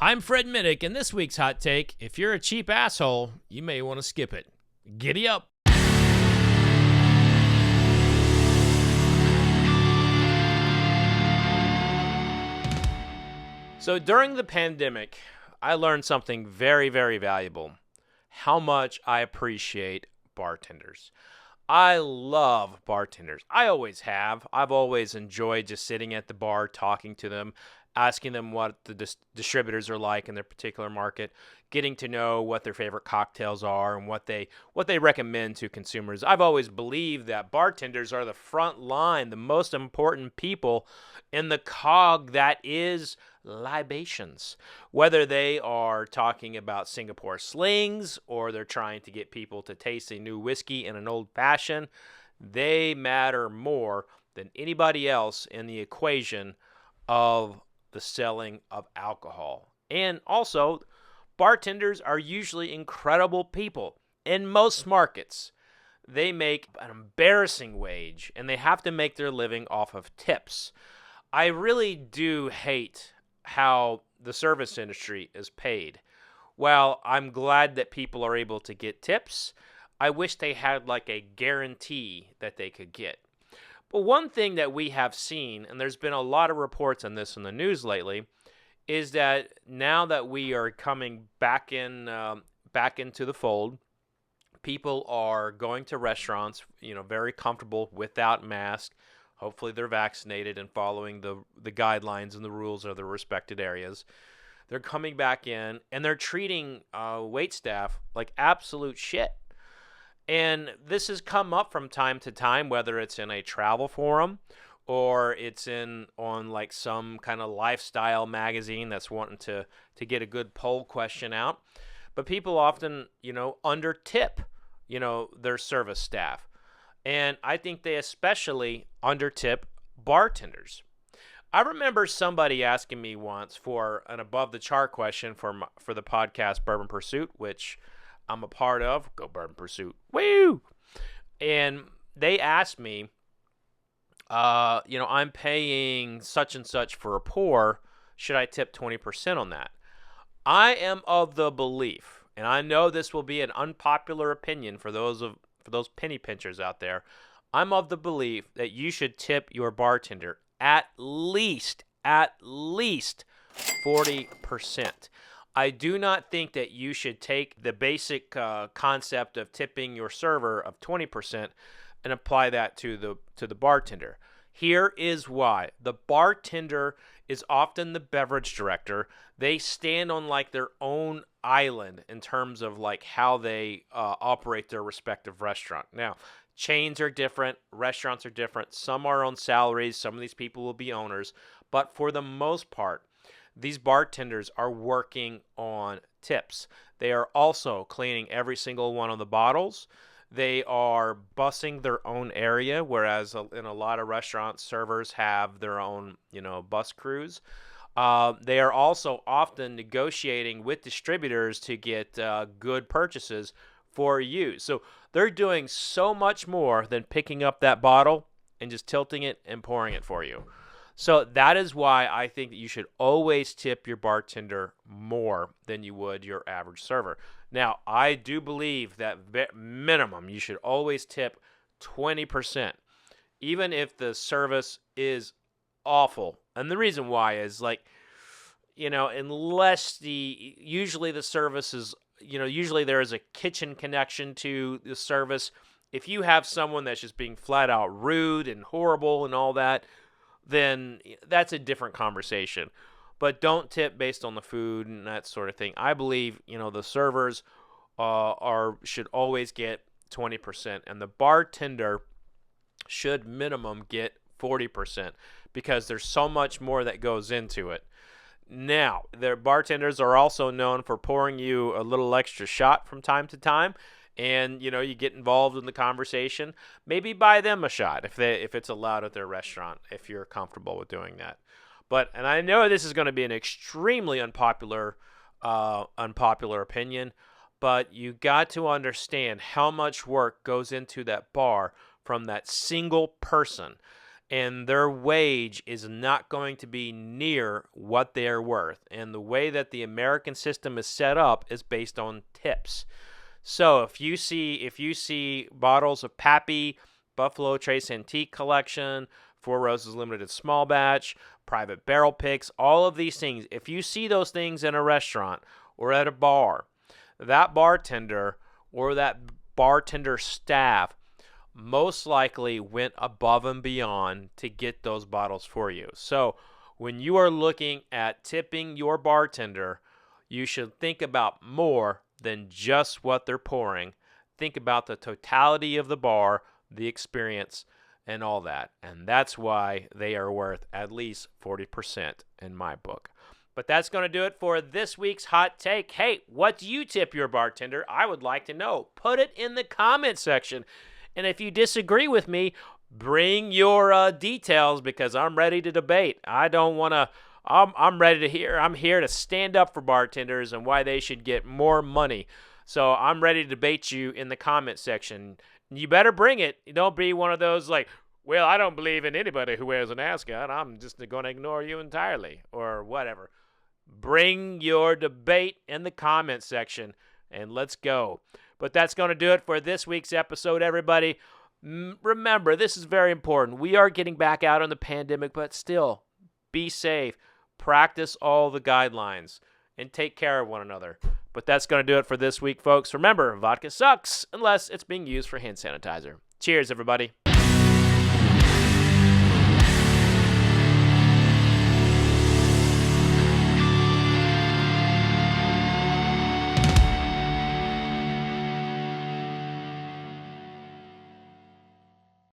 I'm Fred Minnick, and this week's hot take: if you're a cheap asshole, you may want to skip it. Giddy up. So during the pandemic, I learned something very, very valuable: how much I appreciate bartenders. I love bartenders. I always have. I've always enjoyed just sitting at the bar, talking to them, asking them what the distributors are like in their particular market, getting to know what their favorite cocktails are and what they recommend to consumers. I've always believed that bartenders are the front line, the most important people in the cog that is libations. Whether they are talking about Singapore slings or they're trying to get people to taste a new whiskey in an old fashioned, they matter more than anybody else in the equation of the selling of alcohol. And also, bartenders are usually incredible people. In most markets, they make an embarrassing wage and they have to make their living off of tips. I really do hate how the service industry is paid. While I'm glad that people are able to get tips, I wish they had like a guarantee that they could get. But one thing that we have seen, and there's been a lot of reports on this in the news lately, is that now that we are coming back into the fold, people are going to restaurants, very comfortable without masks. Hopefully they're vaccinated and following the guidelines and the rules of their respected areas. They're coming back in and they're treating wait staff like absolute shit. And this has come up from time to time, whether it's in a travel forum or it's on like some kind of lifestyle magazine that's wanting to get a good poll question out. But people often, under tip, their service staff. And I think they especially under-tip bartenders. I remember somebody asking me once for an above-the-chart question for the podcast Bourbon Pursuit, which I'm a part of. Go Bourbon Pursuit. Woo! And they asked me, I'm paying such and such for a pour. Should I tip 20% on that? I am of the belief, and I know this will be an unpopular opinion for those penny pinchers out there, I'm of the belief that you should tip your bartender at least 40%. I do not think that you should take the basic concept of tipping your server of 20% and apply that to the bartender. Here is why. The bartender is often the beverage director. They stand on like their own island in terms of like how they operate their respective restaurant. Now, chains are different, restaurants are different. Some are on salaries, some of these people will be owners, but for the most part, these bartenders are working on tips. They are also cleaning every single one of the bottles. They are bussing their own area, whereas in a lot of restaurants, servers have their own, bus crews. They are also often negotiating with distributors to get good purchases for you. So they're doing so much more than picking up that bottle and just tilting it and pouring it for you. So that is why I think that you should always tip your bartender more than you would your average server. Now, I do believe that minimum you should always tip 20%, even if the service is awful. And the reason why is unless usually the service is, usually there is a kitchen connection to the service. If you have someone that's just being flat out rude and horrible and all that, then that's a different conversation. But don't tip based on the food and that sort of thing. I believe, the servers should always get 20%, and the bartender should minimum get 40% because there's so much more that goes into it. Now, their bartenders are also known for pouring you a little extra shot from time to time, and you get involved in the conversation. Maybe buy them a shot if it's allowed at their restaurant, if you're comfortable with doing that. And I know this is going to be an extremely unpopular opinion, but you got to understand how much work goes into that bar from that single person. and their wage is not going to be near what they're worth. And the way that the American system is set up is based on tips. So if you see bottles of Pappy, Buffalo Trace Antique Collection, Four Roses Limited Small Batch, Private Barrel Picks, all of these things, if you see those things in a restaurant or at a bar, that bartender or that bartender staff most likely went above and beyond to get those bottles for you. So when you are looking at tipping your bartender, you should think about more than just what they're pouring. Think about the totality of the bar, the experience, and all that. And that's why they are worth at least 40% in my book. But that's going to do it for this week's Hot Take. Hey, what do you tip your bartender? I would like to know. Put it in the comment section. And if you disagree with me, bring your details, because I'm ready to debate. I don't want to. I'm ready to hear. I'm here to stand up for bartenders and why they should get more money. So I'm ready to debate you in the comment section. You better bring it. Don't be one of those like, well, I don't believe in anybody who wears an ascot. I'm just going to ignore you entirely, or whatever. Bring your debate in the comment section, and let's go. But that's going to do it for this week's episode, everybody. Remember, this is very important. We are getting back out on the pandemic, but still, be safe. Practice all the guidelines and take care of one another. But that's going to do it for this week, folks. Remember, vodka sucks unless it's being used for hand sanitizer. Cheers, everybody.